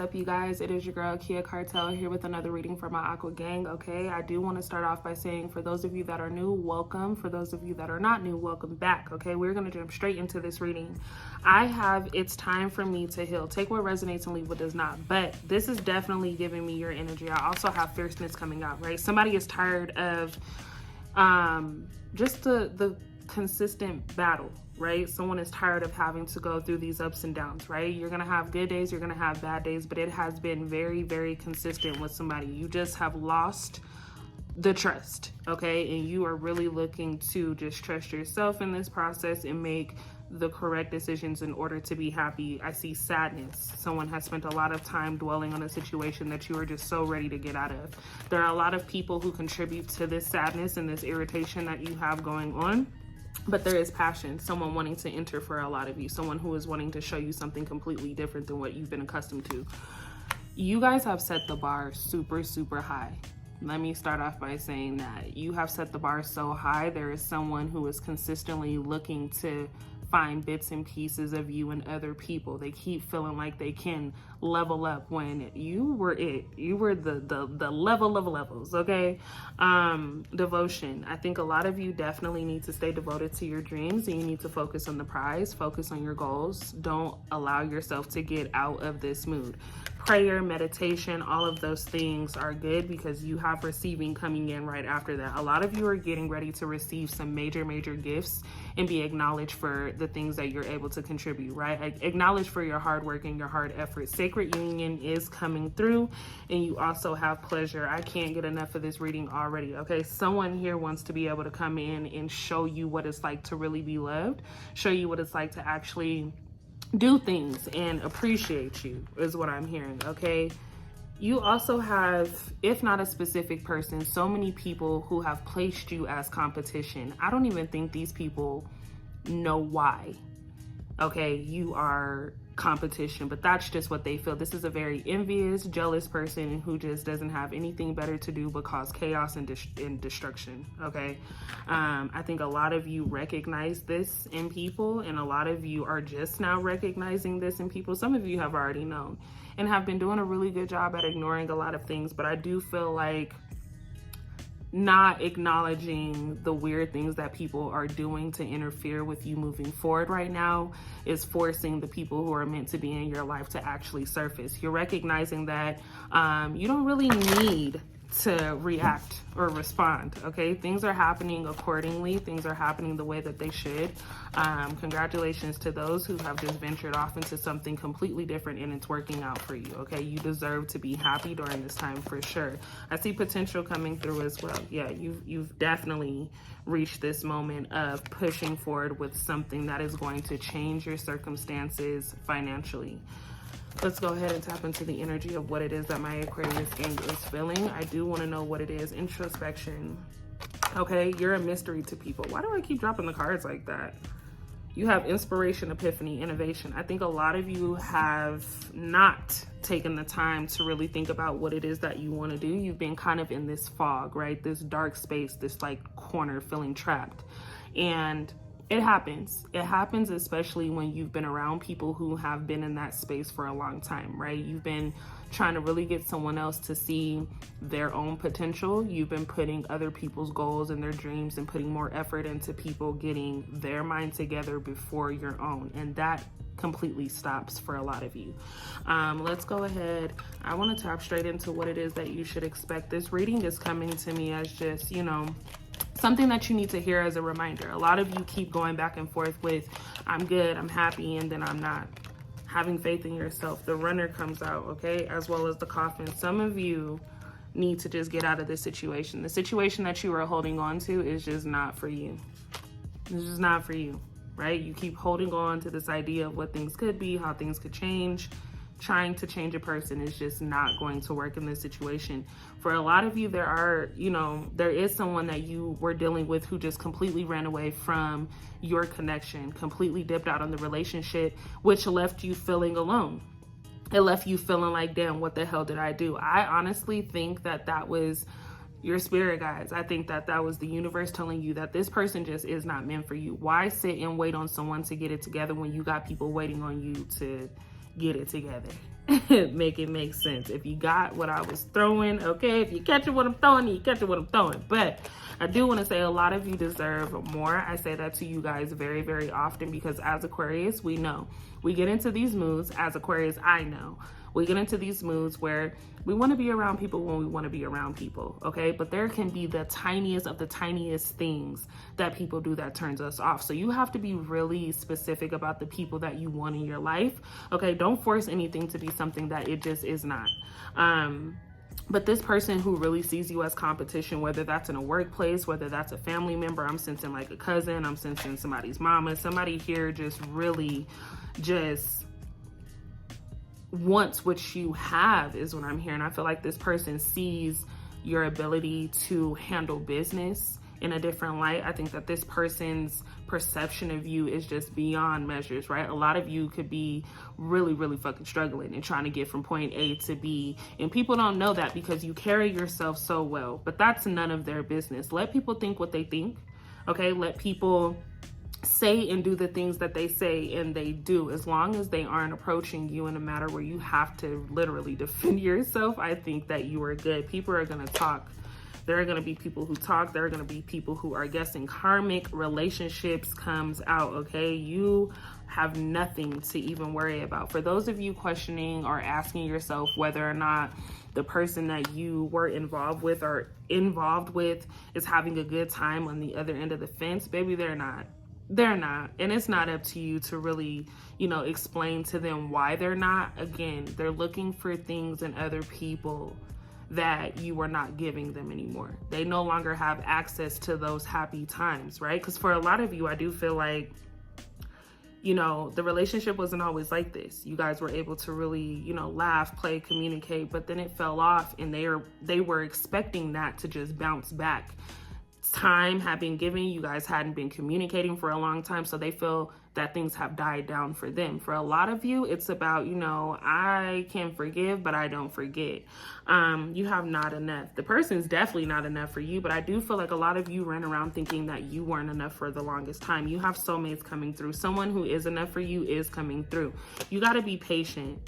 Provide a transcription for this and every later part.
up, you guys? It is your girl Kia Cartel here with another reading for my Aqua gang. Okay, I do want to start off by saying, for those of you that are new, welcome. For those of you that are not new, welcome back. Okay, we're going to jump straight into this reading. I have It's Time for Me to Heal. Take what resonates and leave what does not. But this is definitely giving me your energy. I also have fierceness coming out, right? Somebody is tired of just the consistent battle, right? Someone is tired of having to go through these ups and downs, right? You're gonna have good days, you're gonna have bad days, but it has been very, very consistent with somebody. You just have lost the trust, okay? And you are really looking to just trust yourself in this process and make the correct decisions in order to be happy. I see sadness. Someone has spent a lot of time dwelling on a situation that you are just so ready to get out of. There are a lot of people who contribute to this sadness and this irritation that you have going on. But there is passion, someone wanting to enter for a lot of you, someone who is wanting to show you something completely different than what you've been accustomed to. You guys have set the bar super, super high. Let me start off by saying that you have set the bar so high. There is someone who is consistently looking to find bits and pieces of you and other people. They keep feeling like they can level up when you were it. You were the level of levels, okay? Devotion. I think a lot of you definitely need to stay devoted to your dreams, and you need to focus on the prize, focus on your goals. Don't allow yourself to get out of this mood. Prayer, meditation, all of those things are good because you have receiving coming in right after that. A lot of you are getting ready to receive some major gifts and be acknowledged for the things that you're able to contribute, right? Acknowledged for your hard work and your hard effort. Sacred union is coming through, and you also have pleasure. I can't get enough of this reading already, okay? Someone here wants to be able to come in and show you what it's like to really be loved, show you what it's like to actually do things and appreciate you is what I'm hearing, okay? You also have, if not a specific person, so many people who have placed you as competition. I don't even think these people know why, okay? You are competition, but that's just what they feel. This is a very envious, jealous person who just doesn't have anything better to do but cause chaos and destruction, okay? I think a lot of you recognize this in people, and a lot of you are just now recognizing this in people. Some of you have already known and have been doing a really good job at ignoring a lot of things, but I do feel like not acknowledging the weird things that people are doing to interfere with you moving forward right now is forcing the people who are meant to be in your life to actually surface. You're recognizing that you don't really need to react or respond, okay? Things are happening accordingly. Things are happening the way that they should. Congratulations to those who have just ventured off into something completely different and it's working out for you, okay? You deserve to be happy during this time for sure. I see potential coming through as well. Yeah, you've definitely reached this moment of pushing forward with something that is going to change your circumstances financially. Let's go ahead and tap into the energy of what it is that my Aquarius gang is feeling. I do want to know what it is. Introspection. Okay, you're a mystery to people. Why do I keep dropping the cards like that? You have inspiration, epiphany, innovation. I think a lot of you have not taken the time to really think about what it is that you want to do. You've been kind of in this fog, right? This dark space, this like corner, feeling trapped. And it happens. It happens especially when you've been around people who have been in that space for a long time, right? You've been trying to really get someone else to see their own potential. You've been putting other people's goals and their dreams and putting more effort into people getting their mind together before your own. And that completely stops for a lot of you. Let's go ahead. I want to tap straight into what it is that you should expect. This reading is coming to me as just, you know, something that you need to hear as a reminder. A lot of you keep going back and forth with, I'm good, I'm happy, and then I'm not. Having faith in yourself. The runner comes out, okay, as well as the coffin. Some of you need to just get out of this situation. The situation that you are holding on to is just not for you. It's just not for you, right? You keep holding on to this idea of what things could be, how things could change. Trying to change a person is just not going to work in this situation. For a lot of you, there is someone that you were dealing with who just completely ran away from your connection, completely dipped out on the relationship, which left you feeling alone. It left you feeling like, damn, what the hell did I do? I honestly think that was your spirit guides. I think that was the universe telling you that this person just is not meant for you. Why sit and wait on someone to get it together when you got people waiting on you to get it together? make it make sense. If you got what I was throwing, okay, if you catching what I'm throwing, you catching what I'm throwing. But I do want to say a lot of you deserve more. I say that to you guys very, very often because as Aquarius, we know. We get into these moods, as Aquarius, I know. We get into these moods where we want to be around people when we want to be around people, okay? But there can be the tiniest of the tiniest things that people do that turns us off. So you have to be really specific about the people that you want in your life, okay? Don't force anything to be something that it just is not. But this person who really sees you as competition, whether that's in a workplace, whether that's a family member, I'm sensing like a cousin, I'm sensing somebody's mama, somebody here just really just wants what you have is what I'm hearing. I feel like this person sees your ability to handle business in a different light. I think that this person's perception of you is just beyond measures, right? A lot of you could be really, really fucking struggling and trying to get from point A to B. And people don't know that because you carry yourself so well, but that's none of their business. Let people think what they think, okay? Let people say and do the things that they say and they do, as long as they aren't approaching you in a matter where you have to literally defend yourself. I think that you are good. People are going to talk. There are going to be people who talk. There are going to be people who are guessing. Karmic relationships comes out, okay? You have nothing to even worry about. For those of you questioning or asking yourself whether or not the person that you were involved with is having a good time on the other end of the fence, baby, they're not. They're not. And it's not up to you to really, explain to them why they're not. Again, they're looking for things in other people that you are not giving them anymore. They no longer have access to those happy times, right? Because for a lot of you, I do feel like, the relationship wasn't always like this. You guys were able to really, laugh, play, communicate, but then it fell off and they were expecting that to just bounce back. Time had been given, you guys hadn't been communicating for a long time, so they feel that things have died down for them. For a lot of you, it's about, I can forgive, but I don't forget. You have not enough. The person's definitely not enough for you, but I do feel like a lot of you ran around thinking that you weren't enough for the longest time. You have soulmates coming through. Someone who is enough for you is coming through. You got to be patient.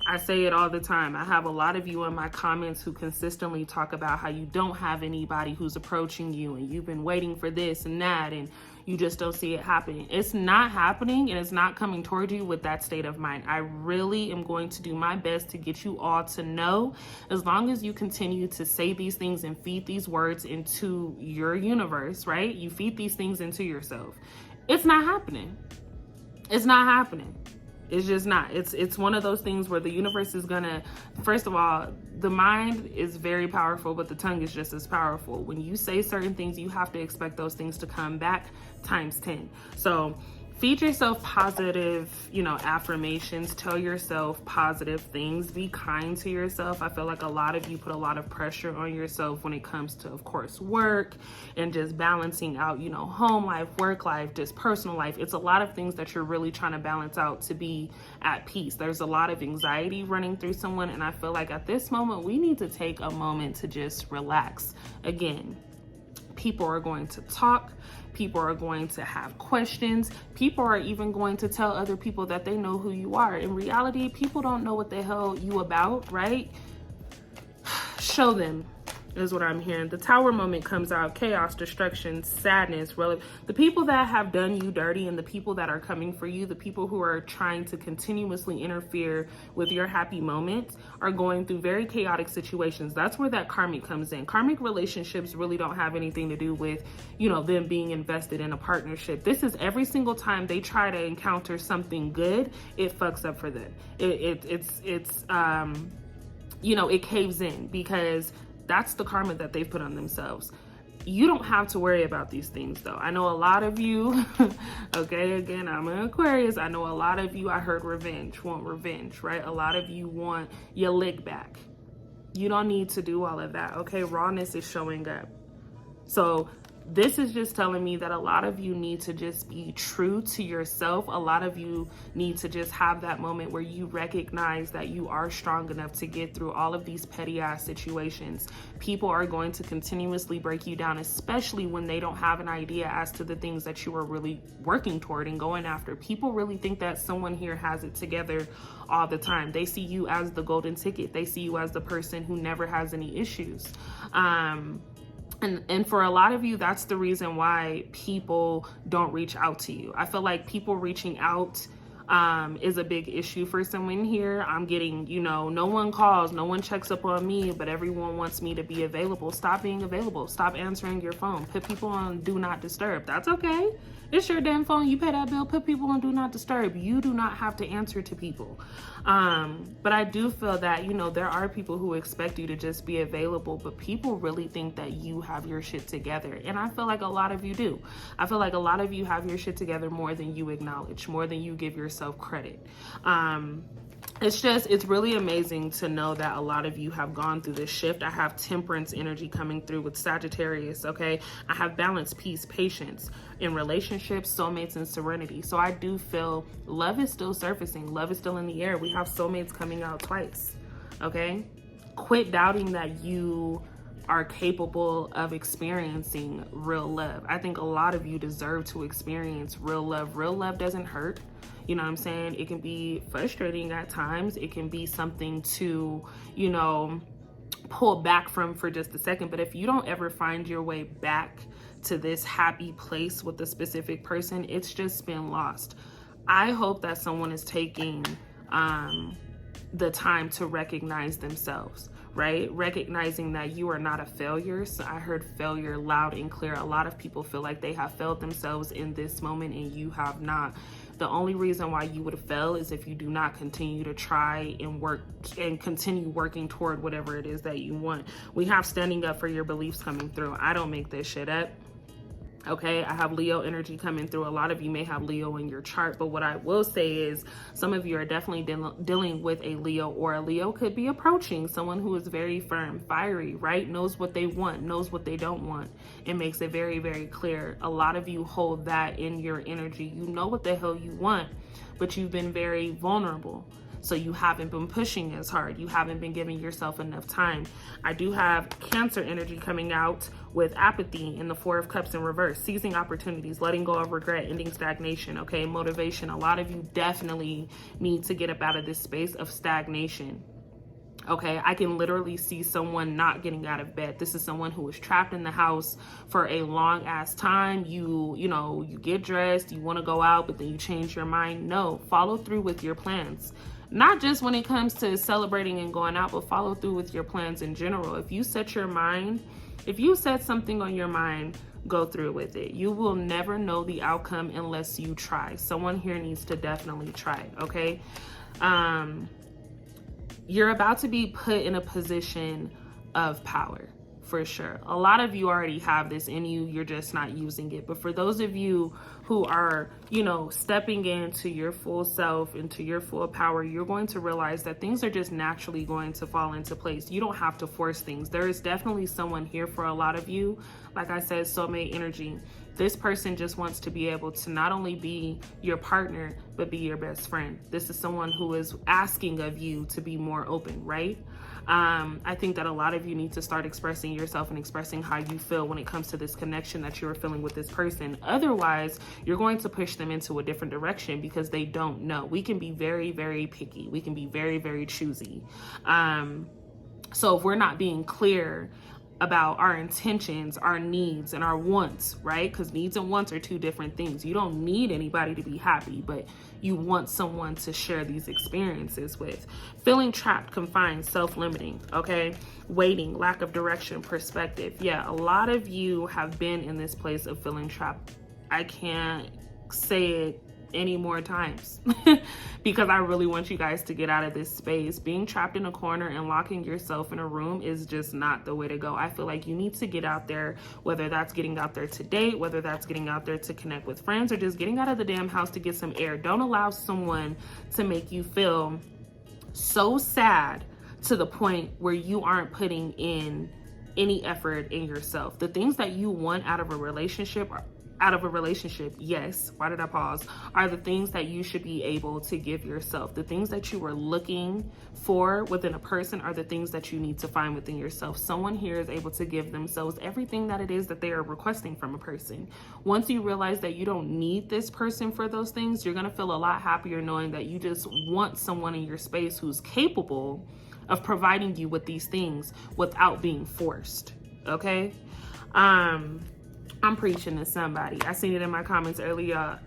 I say it all the time. I have a lot of you in my comments who consistently talk about how you don't have anybody who's approaching you and you've been waiting for this and that and you just don't see it happening. It's not happening and it's not coming toward you with that state of mind. I really am going to do my best to get you all to know, as long as you continue to say these things and feed these words into your universe, right? You feed these things into yourself. It's not happening. It's not happening. It's just not. It's one of those things where the universe is gonna, first of all, the mind is very powerful, but the tongue is just as powerful. When you say certain things, you have to expect those things to come back times 10. So feed yourself positive, affirmations. Tell yourself positive things. Be kind to yourself. I feel like a lot of you put a lot of pressure on yourself when it comes to, of course, work and just balancing out, home life, work life, just personal life. It's a lot of things that you're really trying to balance out to be at peace. There's a lot of anxiety running through someone. And I feel like at this moment, we need to take a moment to just relax. Again, people are going to talk. People are going to have questions. People are even going to tell other people that they know who you are. In reality, people don't know what the hell you about, right? Show them is what I'm hearing. The Tower moment comes out. Chaos, destruction, sadness. The people that have done you dirty and the people that are coming for you, the people who are trying to continuously interfere with your happy moments are going through very chaotic situations. That's where that karmic comes in. Karmic relationships really don't have anything to do with, them being invested in a partnership. This is every single time they try to encounter something good, it fucks up for them. It caves in because that's the karma that they've put on themselves. You don't have to worry about these things though. I know a lot of you, okay, again, I'm an Aquarius. I know a lot of you, I heard want revenge, right? A lot of you want your lick back. You don't need to do all of that, okay? Rawness is showing up. So this is just telling me that a lot of you need to just be true to yourself. A lot of you need to just have that moment where you recognize that you are strong enough to get through all of these petty ass situations. People are going to continuously break you down, especially when they don't have an idea as to the things that you are really working toward and going after. People really think that someone here has it together all the time. They see you as the golden ticket. They see you as the person who never has any issues. And for a lot of you, that's the reason why people don't reach out to you. I feel like people reaching out is a big issue for someone here. I'm getting, no one calls, no one checks up on me, but everyone wants me to be available. Stop being available. Stop answering your phone. Put people on do not disturb. That's okay. It's your damn phone. You pay that bill. Put people on do not disturb. You do not have to answer to people. But I do feel that, there are people who expect you to just be available, but people really think that you have your shit together. And I feel like a lot of you do. I feel like a lot of you have your shit together more than you acknowledge, more than you give yourself credit. It's really amazing to know that a lot of you have gone through this shift. I have temperance energy coming through with Sagittarius, okay? I have balance, peace, patience in relationships, soulmates, and serenity. So I do feel love is still surfacing. Love is still in the air. We have soulmates coming out twice, okay? Quit doubting that you are capable of experiencing real love. I think a lot of you deserve to experience real love. Real love doesn't hurt. You know what I'm saying? It can be frustrating at times. It can be something to, pull back from for just a second. But if you don't ever find your way back to this happy place with a specific person, it's just been lost. I hope that someone is taking the time to recognize themselves, right? Recognizing that you are not a failure. So I heard failure loud and clear. A lot of people feel like they have failed themselves in this moment and you have not. The only reason why you would have failed is if you do not continue to try and work and continue working toward whatever it is that you want. We have standing up for your beliefs coming through. I don't make this shit up. Okay, I have Leo energy coming through. A lot of you may have Leo in your chart, but what I will say is some of you are definitely dealing with a Leo, or a Leo could be approaching someone who is very firm, fiery, right? Knows what they want, knows what they don't want. It makes it very, very clear. A lot of you hold that in your energy. You know what the hell you want, but you've been very vulnerable. So you haven't been pushing as hard. You haven't been giving yourself enough time. I do have Cancer energy coming out with apathy in the Four of Cups in reverse, seizing opportunities, letting go of regret, ending stagnation, okay? Motivation. A lot of you definitely need to get up out of this space of stagnation. Okay, I can literally see someone not getting out of bed. This is someone who was trapped in the house for a long ass time. You get dressed, you want to go out, but then you change your mind. No, follow through with your plans. Not just when it comes to celebrating and going out, but follow through with your plans in general. If you set something on your mind, go through with it. You will never know the outcome unless you try. Someone here needs to definitely try, okay? You're about to be put in a position of power, for sure. A lot of you already have this in you, you're just not using it. But for those of you who are, stepping into your full self, into your full power, you're going to realize that things are just naturally going to fall into place. You don't have to force things. There is definitely someone here for a lot of you. Like I said, soulmate energy. This person just wants to be able to not only be your partner, but be your best friend. This is someone who is asking of you to be more open, right? I think that a lot of you need to start expressing yourself and expressing how you feel when it comes to this connection that you're feeling with this person. Otherwise, you're going to push them into a different direction because they don't know. We can be very, very picky. We can be very, very choosy. So if we're not being clear about our intentions, our needs, and our wants, right? Because needs and wants are two different things. You don't need anybody to be happy, but you want someone to share these experiences with. Feeling trapped, confined, self-limiting, okay? Waiting, lack of direction, perspective. Yeah, a lot of you have been in this place of feeling trapped. I can't say it any more times because I really want you guys to get out of this space. Being trapped in a corner and locking yourself in a room is just not the way to go. I feel like you need to get out there, whether that's getting out there to date, whether that's getting out there to connect with friends, or just getting out of the damn house to get some air. Don't allow someone to make you feel so sad to the point where you aren't putting in any effort in yourself. The things that you want out of a relationship yes, why did I pause, are the things that you should be able to give yourself. The things that you are looking for within a person are the things that you need to find within yourself. Someone here is able to give themselves everything that it is that they are requesting from a person. Once you realize that you don't need this person for those things, you're going to feel a lot happier knowing that you just want someone in your space who's capable of providing you with these things without being forced. Okay? I'm preaching to somebody. I seen it in my comments earlier.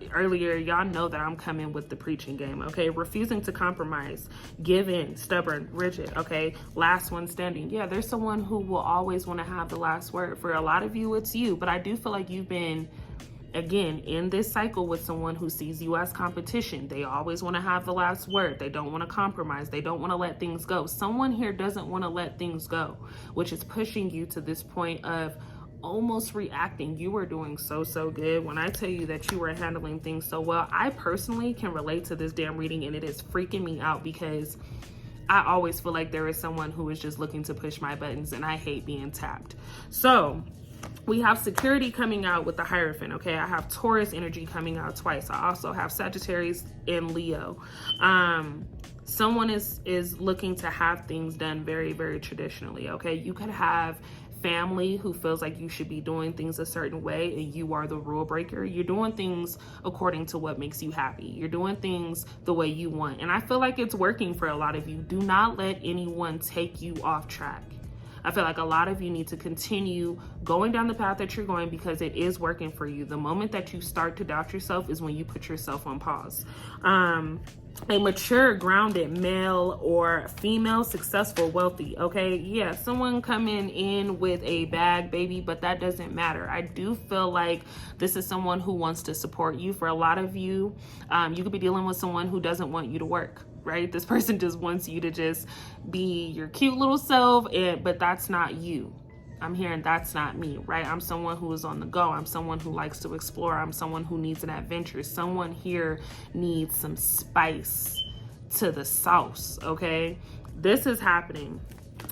Y'all know that I'm coming with the preaching game, okay? Refusing to compromise, give in, stubborn, rigid, okay? Last one standing. Yeah, there's someone who will always want to have the last word. For a lot of you, it's you, but I do feel like you've been, again, in this cycle with someone who sees you as competition. They always want to have the last word. They don't want to compromise. They don't want to let things go. Someone here doesn't want to let things go, which is pushing you to this point of almost reacting. You were doing so good. When I tell you that you were handling things so well, I personally can relate to this damn reading, and it is freaking me out because I always feel like there is someone who is just looking to push my buttons, and I hate being tapped. So we have security coming out with the Hierophant, okay? I have Taurus energy coming out twice. I also have Sagittarius and Leo. Someone is looking to have things done very traditionally, okay? You could have family who feels like you should be doing things a certain way and you are the rule breaker. You're doing things according to what makes you happy. You're doing things the way you want. And I feel like it's working for a lot of you. Do not let anyone take you off track. I feel like a lot of you need to continue going down the path that you're going because it is working for you. The moment that you start to doubt yourself is when you put yourself on pause. A mature, grounded male or female, successful, wealthy, okay? Yeah, someone coming in with a bag, baby, but that doesn't matter. I do feel like this is someone who wants to support you. For a lot of you, you could be dealing with someone who doesn't want you to work, right? This person just wants you to just be your cute little self, but that's not you. I'm hearing that's not me, right? I'm someone who is on the go. I'm someone who likes to explore. I'm someone who needs an adventure. Someone here needs some spice to the sauce, okay? This is happening.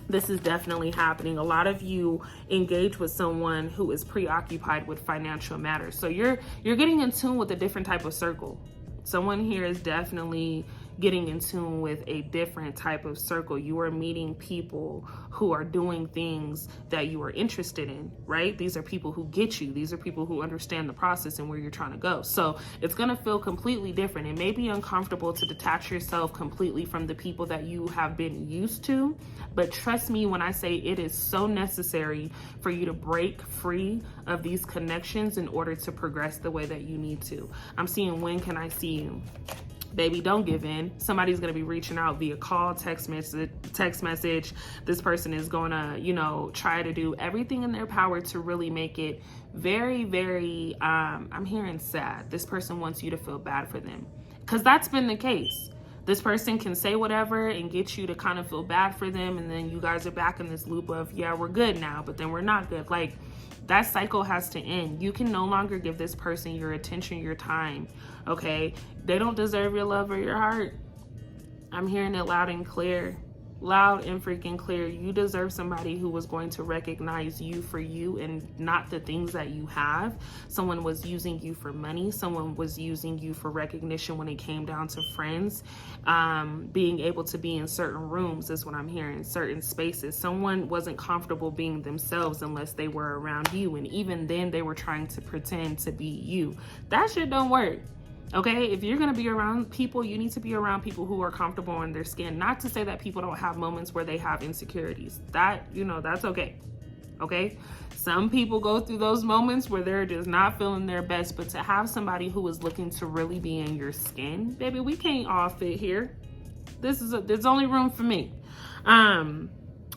This is definitely happening. A lot of you engage with someone who is preoccupied with financial matters. So you're getting in tune with a different type of circle. Someone here is definitely getting in tune with a different type of circle. You are meeting people who are doing things that you are interested in, right? These are people who get you. These are people who understand the process and where you're trying to go. So it's going to feel completely different. It may be uncomfortable to detach yourself completely from the people that you have been used to, but trust me when I say it is so necessary for you to break free of these connections in order to progress the way that you need to. I'm seeing, when can I see you? Baby, don't give in. Somebody's going to be reaching out via call, text message. This person is going to, try to do everything in their power to really make it very, I'm hearing sad. This person wants you to feel bad for them because that's been the case. This person can say whatever and get you to kind of feel bad for them. And then you guys are back in this loop of, yeah, we're good now, but then we're not good. Like, that cycle has to end. You can no longer give this person your attention, your time, okay? They don't deserve your love or your heart. I'm hearing it loud and clear. Loud and freaking clear. You deserve somebody who was going to recognize you for you and not the things that you have. Someone was using you for money. Someone was using you for recognition when it came down to friends. Being able to be in certain rooms is what I'm hearing, certain spaces. Someone wasn't comfortable being themselves unless they were around you. And even then they were trying to pretend to be you. That shit don't work. Okay, if you're going to be around people, you need to be around people who are comfortable in their skin. Not to say that people don't have moments where they have insecurities. That, that's okay. Okay, some people go through those moments where they're just not feeling their best, but to have somebody who is looking to really be in your skin, baby, we can't all fit here. There's only room for me.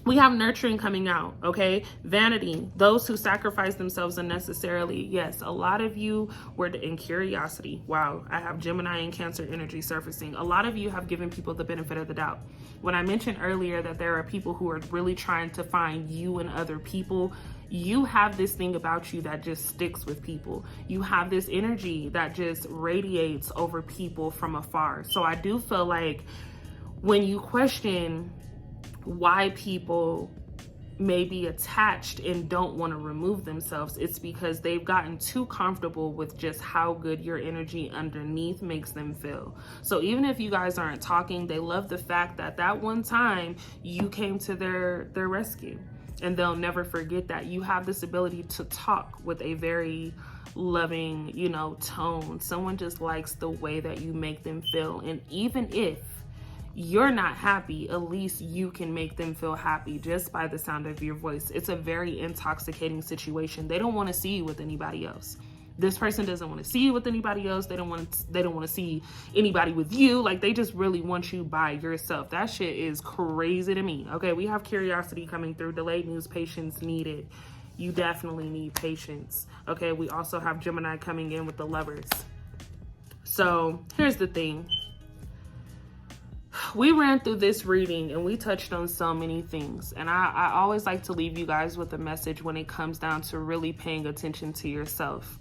We have nurturing coming out, okay? Vanity, those who sacrifice themselves unnecessarily. Yes, a lot of you were in curiosity. Wow, I have Gemini and Cancer energy surfacing. A lot of you have given people the benefit of the doubt. When I mentioned earlier that there are people who are really trying to find you and other people, you have this thing about you that just sticks with people. You have this energy that just radiates over people from afar. So I do feel like when you question why people may be attached and don't want to remove themselves, it's because they've gotten too comfortable with just how good your energy underneath makes them feel. So even if you guys aren't talking, they love the fact that that one time you came to their rescue, and they'll never forget that. You have this ability to talk with a very loving, you know, tone. Someone just likes the way that you make them feel. And even if you're not happy, at least you can make them feel happy just by the sound of your voice. It's a very intoxicating situation. They don't want to see you with anybody else. This person doesn't want to see you with anybody else. They don't want to see anybody with you. Like, they just really want you by yourself. That shit is crazy to me. Okay, we have curiosity coming through. Delayed news, patience needed. You definitely need patience. Okay, we also have Gemini coming in with the Lovers. So here's the thing. We ran through this reading and we touched on so many things. And I always like to leave you guys with a message when it comes down to really paying attention to yourself.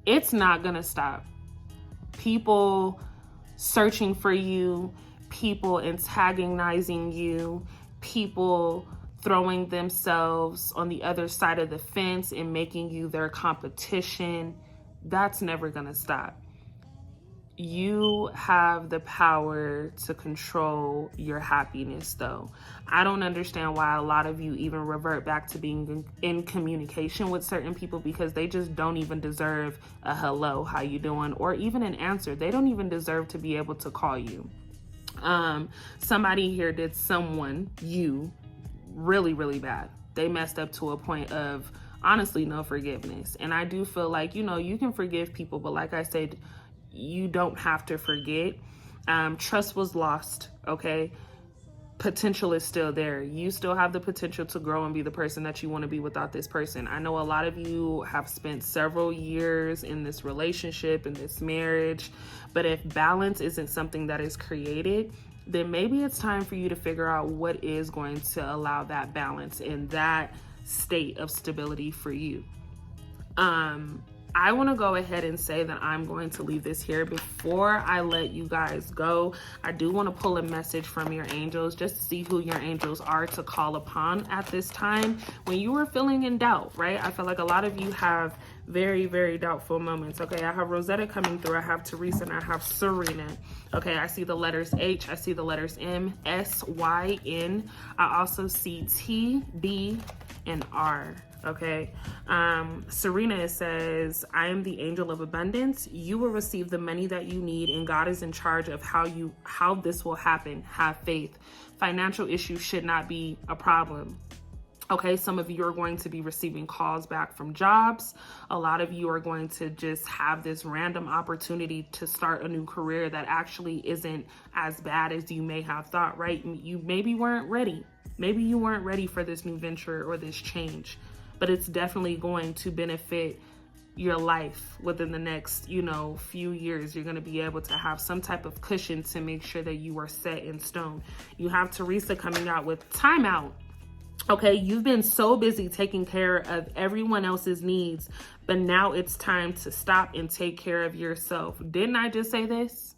It's not gonna stop. People searching for you, people antagonizing you, people throwing themselves on the other side of the fence and making you their competition, that's never gonna stop. You have the power to control your happiness, though. I don't understand why a lot of you even revert back to being in communication with certain people, because they just don't even deserve a hello, how you doing, or even an answer. They don't even deserve to be able to call you. Somebody here did you really, really bad. They messed up to a point of honestly no forgiveness. And I do feel like, you know, you can forgive people, but like I said, you don't have to forget. Trust was lost, okay? Potential is still there. You still have the potential to grow and be the person that you want to be without this person. I know a lot of you have spent several years in this relationship, in this marriage, but if balance isn't something that is created, then maybe it's time for you to figure out what is going to allow that balance and that state of stability for you. I want to go ahead and say that I'm going to leave this here. Before I let you guys go, I do want to pull a message from your angels just to see who your angels are to call upon at this time when you are feeling in doubt, right? I feel like a lot of you have very, very doubtful moments. Okay, I have Rosetta coming through. I have Teresa, and I have Serena. Okay, I see the letters H. I see the letters M, S, Y, N. I also see T, B, and R. Okay, Serena says, I am the angel of abundance. You will receive the money that you need, and God is in charge of how this will happen. Have faith. Financial issues should not be a problem. Okay, some of you are going to be receiving calls back from jobs. A lot of you are going to just have this random opportunity to start a new career that actually isn't as bad as you may have thought, right? You maybe weren't ready. Maybe you weren't ready for this new venture or this change, but it's definitely going to benefit your life within the next, few years. You're going to be able to have some type of cushion to make sure that you are set in stone. You have Teresa coming out with timeout. Okay, you've been so busy taking care of everyone else's needs, but now it's time to stop and take care of yourself. Didn't I just say this?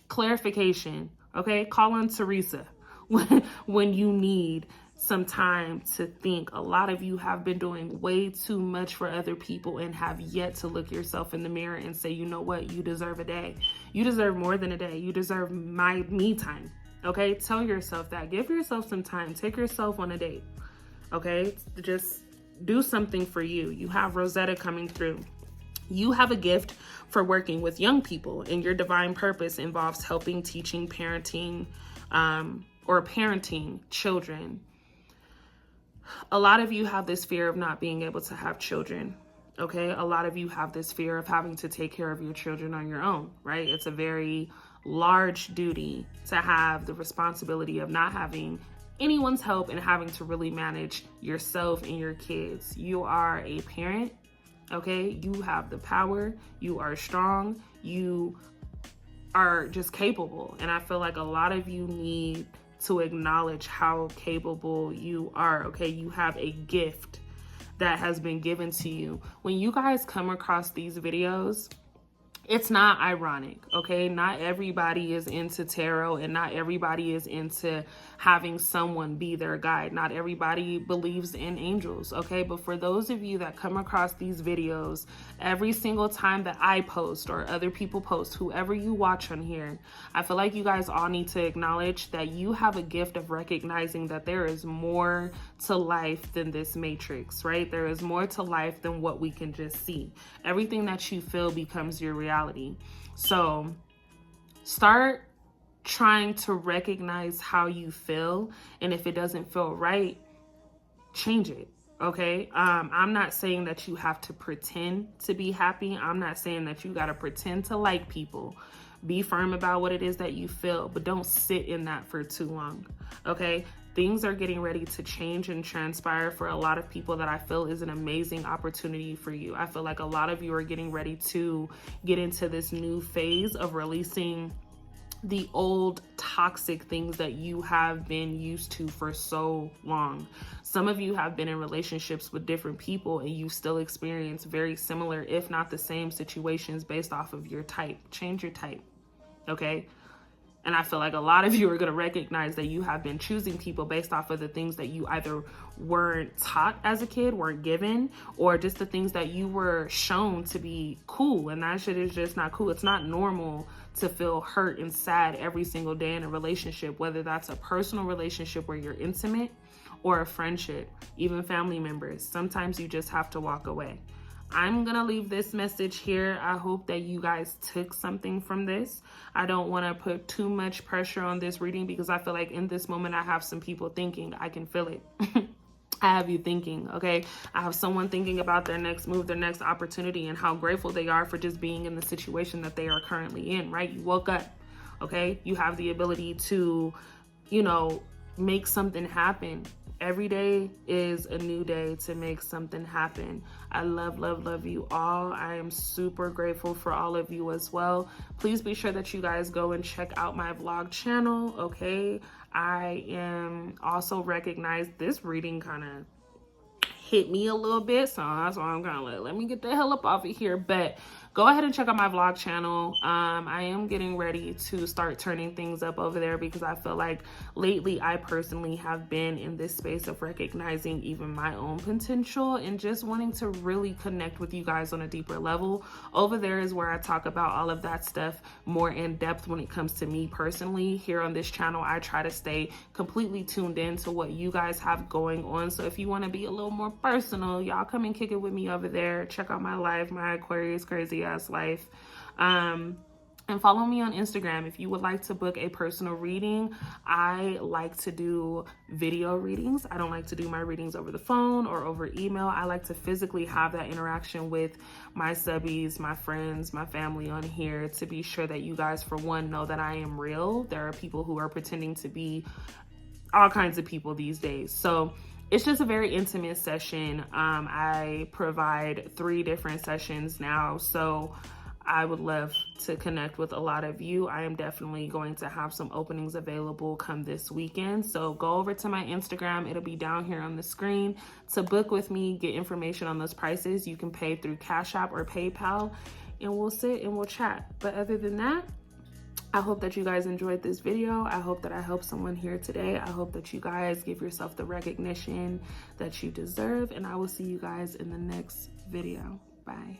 Clarification. Okay, call on Teresa when you need some time to think. A lot of you have been doing way too much for other people and have yet to look yourself in the mirror and say, you know what, you deserve a day. You deserve more than a day. You deserve me time. Okay, tell yourself that. Give yourself some time. Take yourself on a date. Okay, just do something for you. You have Rosetta coming through. You have a gift for working with young people, and your divine purpose involves helping, teaching, parenting, or parenting children. A lot of you have this fear of not being able to have children. Okay, a lot of you have this fear of having to take care of your children on your own, right? It's a very large duty to have the responsibility of not having anyone's help and having to really manage yourself and your kids. You are a parent, okay? You have the power. You are strong. You are just capable. And I feel like a lot of you need to acknowledge how capable you are, okay? You have a gift that has been given to you. When you guys come across these videos, It's not ironic, okay? Not everybody is into tarot, and not everybody is into having someone be their guide. Not everybody believes in angels, okay? But for those of you that come across these videos every single time that I post or other people post, whoever you watch on here, I feel like you guys all need to acknowledge that you have a gift of recognizing that there is more to life than this matrix, right? There is more to life than what we can just see. Everything that you feel becomes your reality. So start trying to recognize how you feel, and if it doesn't feel right, change it. Okay. I'm not saying that you have to pretend to be happy. I'm not saying that you got to pretend to like people. Be firm about what it is that you feel, but don't sit in that for too long. Okay. Things are getting ready to change and transpire for a lot of people that I feel is an amazing opportunity for you. I feel like a lot of you are getting ready to get into this new phase of releasing the old toxic things that you have been used to for so long. Some of you have been in relationships with different people and you still experience very similar, if not the same situations based off of your type. Change your type, okay? And I feel like a lot of you are going to recognize that you have been choosing people based off of the things that you either weren't taught as a kid, weren't given, or just the things that you were shown to be cool. And that shit is just not cool. It's not normal to feel hurt and sad every single day in a relationship, whether that's a personal relationship where you're intimate or a friendship, even family members. Sometimes you just have to walk away. I'm going to leave this message here. I hope that you guys took something from this. I don't want to put too much pressure on this reading because I feel like in this moment, I have some people thinking. I can feel it. I have you thinking, okay? I have someone thinking about their next move, their next opportunity, and how grateful they are for just being in the situation that they are currently in, right? You woke up, okay? You have the ability to, make something happen. Every day is a new day to make something happen. I love, love, love you all. I am super grateful for all of you as well. Please be sure that you guys go and check out my vlog channel, okay? I am also recognized this reading kind of hit me a little bit, so that's why I'm kind of like, let me get the hell up off of here. But go ahead and check out my vlog channel. I am getting ready to start turning things up over there because I feel like lately I personally have been in this space of recognizing even my own potential and just wanting to really connect with you guys on a deeper level. Over there is where I talk about all of that stuff more in depth when it comes to me personally. Here on this channel, I try to stay completely tuned in to what you guys have going on. So if you want to be a little more personal, y'all come and kick it with me over there. Check out my life, my Aquarius crazy ass life. And follow me on Instagram if you would like to book a personal reading. I like to do video readings. I don't like to do my readings over the phone or over email. I like to physically have that interaction with my subbies, my friends, my family on here to be sure that you guys, for one, know that I am real. There are people who are pretending to be all kinds of people these days. So it's just a very intimate session. I provide 3 different sessions now. So I would love to connect with a lot of you. I am definitely going to have some openings available come this weekend. So go over to my Instagram. It'll be down here on the screen to book with me, get information on those prices. You can pay through Cash App or PayPal, and we'll sit and we'll chat. But other than that, I hope that you guys enjoyed this video. I hope that I helped someone here today. I hope that you guys give yourself the recognition that you deserve, and I will see you guys in the next video. Bye.